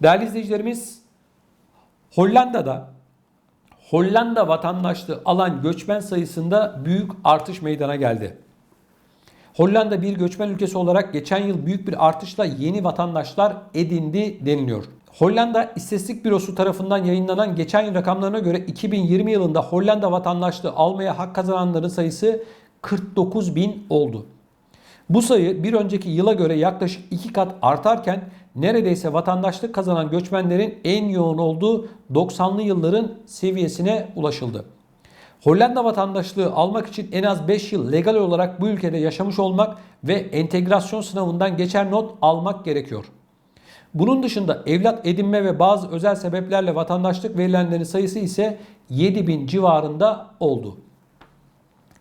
Değerli izleyicilerimiz, Hollanda vatandaşlığı alan göçmen sayısında büyük artış meydana geldi. Hollanda bir göçmen ülkesi olarak geçen yıl büyük bir artışla yeni vatandaşlar edindi deniliyor. Hollanda İstatistik Bürosu tarafından yayınlanan geçen yıl rakamlarına göre 2020 yılında Hollanda vatandaşlığı almaya hak kazananların sayısı 49 bin oldu. Bu sayı bir önceki yıla göre yaklaşık 2 kat artarken neredeyse vatandaşlık kazanan göçmenlerin en yoğun olduğu 90'lı yılların seviyesine ulaşıldı. Hollanda vatandaşlığı almak için en az 5 yıl legal olarak bu ülkede yaşamış olmak ve entegrasyon sınavından geçer not almak gerekiyor. Bunun dışında evlat edinme ve bazı özel sebeplerle vatandaşlık verilenlerin sayısı ise 7.000 civarında oldu.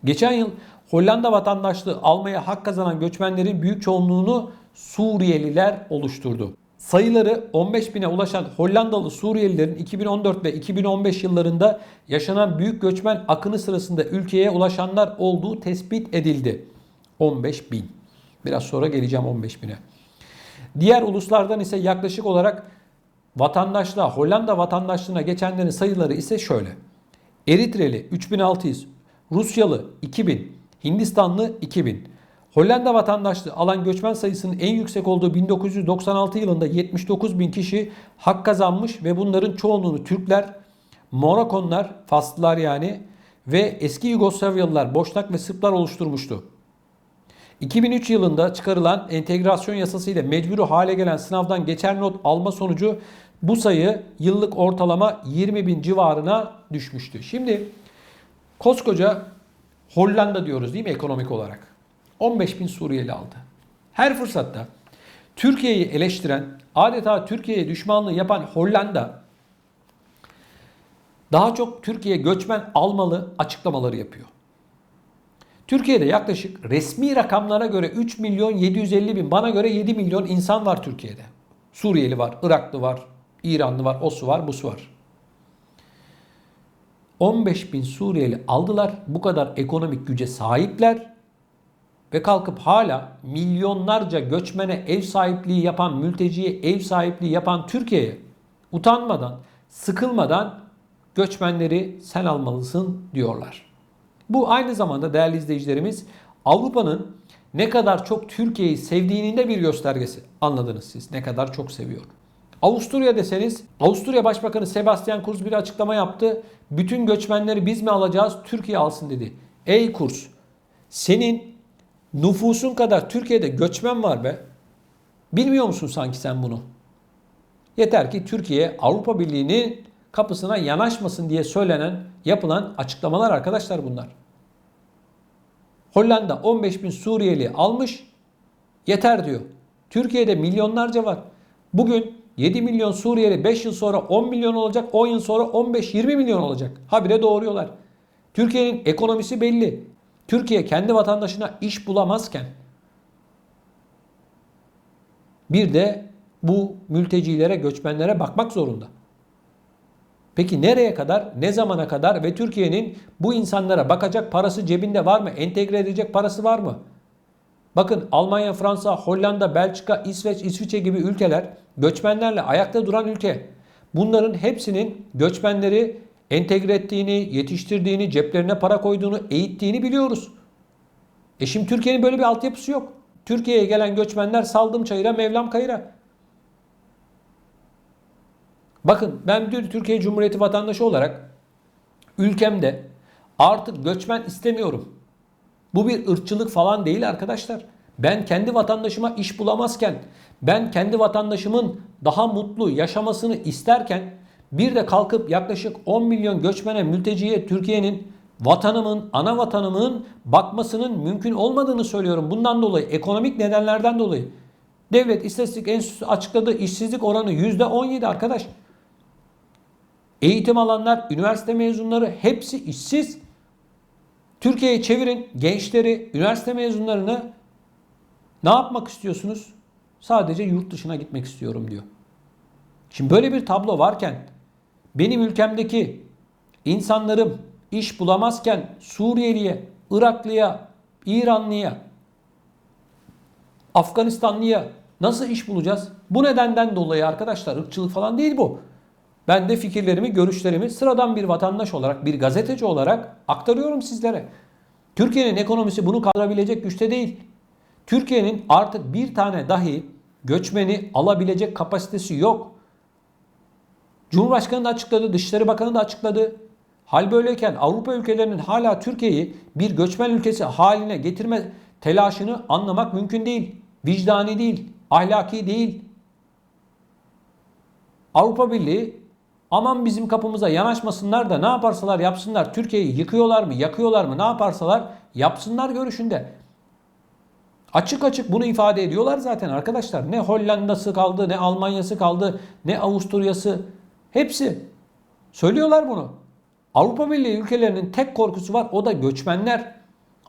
Geçen yıl Hollanda vatandaşlığı almaya hak kazanan göçmenlerin büyük çoğunluğunu Suriyeliler oluşturdu. Sayıları 15 bine ulaşan Hollandalı Suriyelilerin 2014 ve 2015 yıllarında yaşanan büyük göçmen akını sırasında ülkeye ulaşanlar olduğu tespit edildi. 15 bin. Biraz sonra geleceğim 15 bine. Diğer uluslardan ise yaklaşık olarak Hollanda vatandaşlığına geçenlerin sayıları ise şöyle. Eritreli 3600, Rusyalı 2000, Hindistanlı 2000. Hollanda vatandaşlığı alan göçmen sayısının en yüksek olduğu 1996 yılında 79 bin kişi hak kazanmış ve bunların çoğunluğunu Türkler, Morakonlar, Faslılar yani ve eski Yugoslavyalılar, Boşnak ve Sırplar oluşturmuştu. 2003 yılında çıkarılan entegrasyon yasası ile mecburi hale gelen sınavdan geçer not alma sonucu bu sayı yıllık ortalama 20 bin civarına düşmüştü. Şimdi koskoca Hollanda diyoruz değil mi ekonomik olarak? 15 bin Suriyeli aldı. Her fırsatta Türkiye'yi eleştiren, adeta Türkiye'ye düşmanlığı yapan Hollanda daha çok Türkiye göçmen almalı açıklamaları yapıyor. Türkiye'de yaklaşık resmi rakamlara göre 3 milyon 750 bin, bana göre 7 milyon insan var Türkiye'de. Suriyeli var, Iraklı var, İranlı var, osu var, busu var. 15 bin Suriyeli aldılar, bu kadar ekonomik güce sahipler ve kalkıp hala milyonlarca göçmene ev sahipliği yapan, mülteciye ev sahipliği yapan Türkiye'ye utanmadan, sıkılmadan göçmenleri sen almalısın diyorlar. Bu aynı zamanda değerli izleyicilerimiz Avrupa'nın ne kadar çok Türkiye'yi sevdiğinin de bir göstergesi. Anladınız siz ne kadar çok seviyor. Avusturya deseniz, Avusturya Başbakanı Sebastian Kurz bir açıklama yaptı. Bütün göçmenleri biz mi alacağız, Türkiye alsın dedi. Ey Kurz, senin nüfusun kadar Türkiye'de göçmen var be. Bilmiyor musun sanki sen bunu? Yeter ki Türkiye Avrupa Birliği'nin kapısına yanaşmasın diye yapılan açıklamalar arkadaşlar bunlar. Hollanda 15 bin Suriyeli almış, yeter diyor. Türkiye'de milyonlarca var. Bugün 7 milyon Suriyeli 5 yıl sonra 10 milyon olacak, 10 yıl sonra 15-20 milyon olacak. Habire doğuruyorlar. Türkiye'nin ekonomisi belli. Türkiye kendi vatandaşına iş bulamazken bir de bu mültecilere, göçmenlere bakmak zorunda. Peki nereye kadar, ne zamana kadar ve Türkiye'nin bu insanlara bakacak parası cebinde var mı? Entegre edecek parası var mı? Bakın Almanya, Fransa, Hollanda, Belçika, İsveç, İsviçre gibi ülkeler göçmenlerle ayakta duran ülke. Bunların hepsinin göçmenleri entegre ettiğini, yetiştirdiğini, ceplerine para koyduğunu, eğittiğini biliyoruz. Şimdi Türkiye'nin böyle bir altyapısı yok. Türkiye'ye gelen göçmenler saldım çayıra, Mevlam kayıra. Bakın ben bir Türkiye Cumhuriyeti vatandaşı olarak ülkemde artık göçmen istemiyorum. Bu bir ırkçılık falan değil arkadaşlar. Ben kendi vatandaşıma iş bulamazken, ben kendi vatandaşımın daha mutlu yaşamasını isterken bir de kalkıp yaklaşık 10 milyon göçmene, mülteciye Türkiye'nin vatanımın, ana vatanımın bakmasının mümkün olmadığını söylüyorum. Bundan dolayı, ekonomik nedenlerden dolayı. Devlet İstatistik Enstitüsü açıkladığı işsizlik oranı %17 arkadaş. Eğitim alanlar, üniversite mezunları hepsi işsiz. Türkiye'ye çevirin gençleri, üniversite mezunlarını, ne yapmak istiyorsunuz? Sadece yurt dışına gitmek istiyorum diyor. Şimdi böyle bir tablo varken benim ülkemdeki insanlarım iş bulamazken Suriyeliye, Iraklıya, İranlıya, Afganistanlıya Nasıl iş bulacağız? Bu nedenden dolayı arkadaşlar, ırkçılık falan değil bu. Ben de fikirlerimi, görüşlerimi sıradan bir vatandaş olarak, bir gazeteci olarak aktarıyorum sizlere. Türkiye'nin ekonomisi bunu kaldırabilecek güçte değil. Türkiye'nin artık bir tane dahi göçmeni alabilecek kapasitesi yok. Cumhurbaşkanı da açıkladı, Dışişleri Bakanı da açıkladı. Hal böyleyken Avrupa ülkelerinin hala Türkiye'yi bir göçmen ülkesi haline getirme telaşını anlamak mümkün değil. Vicdani değil, ahlaki değil. Avrupa Birliği aman bizim kapımıza yanaşmasınlar da ne yaparsalar yapsınlar, Türkiye'yi yıkıyorlar mı, yakıyorlar mı, ne yaparsalar yapsınlar görüşünde. Açık açık bunu ifade ediyorlar zaten arkadaşlar. Ne Hollanda'sı kaldı, ne Almanya'sı kaldı, ne Avusturya'sı. Hepsi söylüyorlar bunu. Avrupa Birliği ülkelerinin tek korkusu var, o da göçmenler.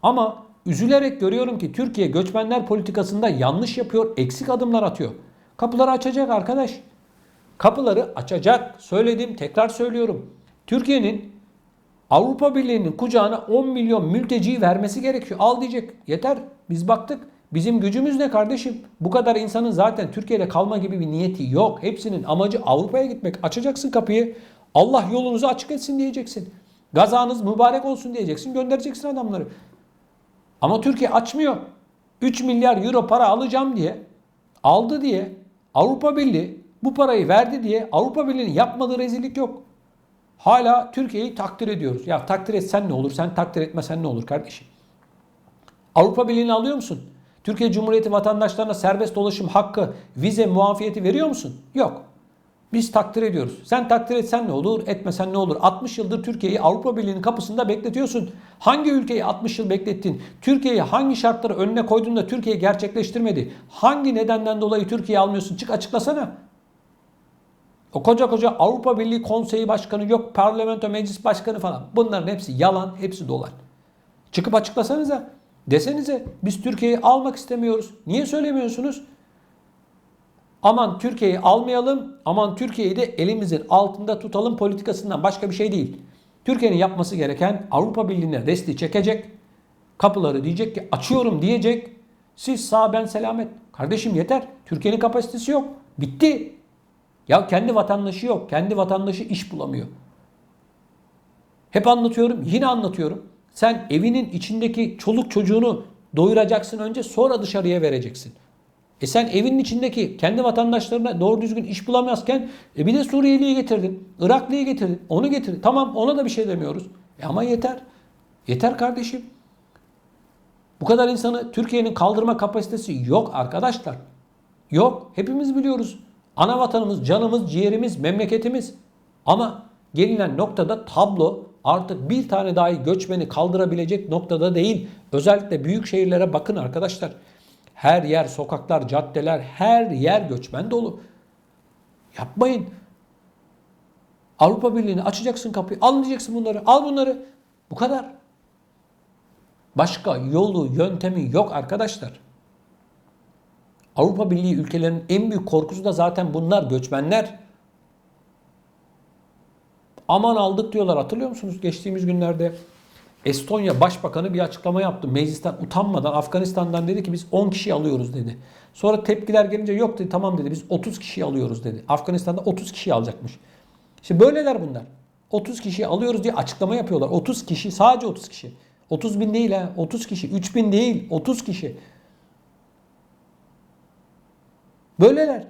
Ama üzülerek görüyorum ki Türkiye göçmenler politikasında yanlış yapıyor, eksik adımlar atıyor. Kapıları açacak arkadaş. Kapıları açacak. Söyledim, tekrar söylüyorum. Türkiye'nin Avrupa Birliği'nin kucağına 10 milyon mülteci vermesi gerekiyor. Al diyecek. Yeter. Biz baktık. Bizim gücümüz ne kardeşim? Bu kadar insanın zaten Türkiye'de kalma gibi bir niyeti yok. Hepsinin amacı Avrupa'ya gitmek. Açacaksın kapıyı. Allah yolunuzu açık etsin diyeceksin. Gazanız mübarek olsun diyeceksin. Göndereceksin adamları. Ama Türkiye açmıyor. 3 milyar euro para alacağım diye, aldı diye, Avrupa Birliği bu parayı verdi diye Avrupa Birliği'nin yapmadığı rezillik yok. Hala Türkiye'yi takdir ediyoruz. Ya takdir etsen ne olur? Sen takdir etmesen ne olur kardeşim? Avrupa Birliği'ni alıyor musun? Türkiye Cumhuriyeti vatandaşlarına serbest dolaşım hakkı, vize muafiyeti veriyor musun? Yok. Biz takdir ediyoruz. Sen takdir etsen ne olur, etmesen ne olur? 60 yıldır Türkiye'yi Avrupa Birliği'nin kapısında bekletiyorsun. Hangi ülkeyi 60 yıl beklettin? Türkiye'yi hangi şartları önüne koydun da Türkiye gerçekleştirmedi? Hangi nedenden dolayı Türkiye'yi almıyorsun? Çık açıklasana. O koca koca Avrupa Birliği Konseyi Başkanı, yok Parlamento Meclis Başkanı falan. Bunların hepsi yalan, hepsi dolan. Çıkıp açıklasanıza. Desenize biz Türkiye'yi almak istemiyoruz. Niye söylemiyorsunuz? Aman Türkiye'yi almayalım, aman Türkiye'yi de elimizin altında tutalım politikasından başka bir şey değil. Türkiye'nin yapması gereken Avrupa Birliği'ne desteği çekecek. Kapıları diyecek ki açıyorum diyecek. Siz sağ ben selamet. Kardeşim yeter. Türkiye'nin kapasitesi yok. Bitti. Ya kendi vatandaşı yok. Kendi vatandaşı iş bulamıyor. Hep anlatıyorum, yine anlatıyorum. Sen evinin içindeki çoluk çocuğunu doyuracaksın önce, sonra dışarıya vereceksin. Sen evinin içindeki kendi vatandaşlarına doğru düzgün iş bulamazken bir de Suriyeli'yi getirdin, Iraklıyı getirdin, onu getirdin. Tamam, ona da bir şey demiyoruz. Ama yeter. Yeter kardeşim. Bu kadar insanı Türkiye'nin kaldırma kapasitesi yok arkadaşlar. Yok. Hepimiz biliyoruz. Ana vatanımız, canımız, ciğerimiz, memleketimiz. Ama gelinen noktada tablo artık bir tane dahi göçmeni kaldırabilecek noktada değil. Özellikle büyük şehirlere bakın arkadaşlar. Her yer, sokaklar, caddeler, her yer göçmen dolu. Yapmayın. Avrupa Birliği'ne açacaksın kapıyı. Al diyeceksin bunları. Al bunları. Bu kadar. Başka yolu, yöntemi yok arkadaşlar. Avrupa Birliği ülkelerinin en büyük korkusu da zaten bunlar, göçmenler. Aman aldık diyorlar. Hatırlıyor musunuz? Geçtiğimiz günlerde Estonya Başbakanı bir açıklama yaptı. Meclisten utanmadan Afganistan'dan dedi ki biz 10 kişi alıyoruz dedi. Sonra tepkiler gelince yok dedi, tamam dedi, biz 30 kişi alıyoruz dedi. Afganistan'da 30 kişi alacakmış. İşte böyleler bunlar. 30 kişi alıyoruz diye açıklama yapıyorlar. 30 kişi, sadece 30 kişi. 30 bin değil ha, 30 kişi. 3 bin değil, 30 kişi. Böyleler.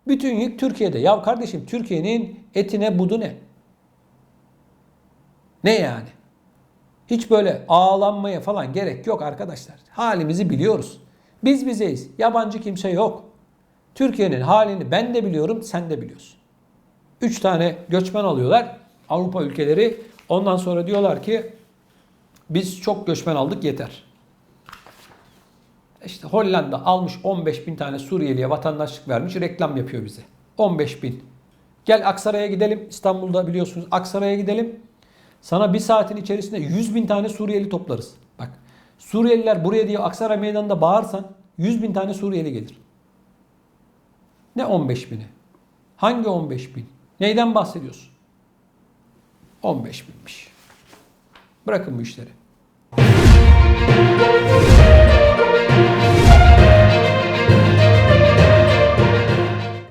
Bütün yük Türkiye'de. Ya kardeşim, Türkiye'nin etine budu ne? Ne yani? Hiç böyle ağlanmaya falan gerek yok arkadaşlar. Halimizi biliyoruz. Biz bizeyiz. Yabancı kimse yok. Türkiye'nin halini ben de biliyorum, sen de biliyorsun. 3 tane göçmen alıyorlar Avrupa ülkeleri. Ondan sonra diyorlar ki biz çok göçmen aldık, yeter. İşte Hollanda almış 15 bin tane Suriyeli'ye vatandaşlık vermiş, reklam yapıyor bize. 15 bin. Gel Aksaray'a gidelim. İstanbul'da biliyorsunuz, Aksaray'a gidelim. Sana bir saatin içerisinde 100 bin tane Suriyeli toplarız. Bak, Suriyeliler buraya diye Aksaray Meydanı'nda bağırsan 100 bin tane Suriyeli gelir. Ne 15 bini? Hangi 15 bin? Neyden bahsediyorsun? 15 binmiş. Bırakın bu işleri.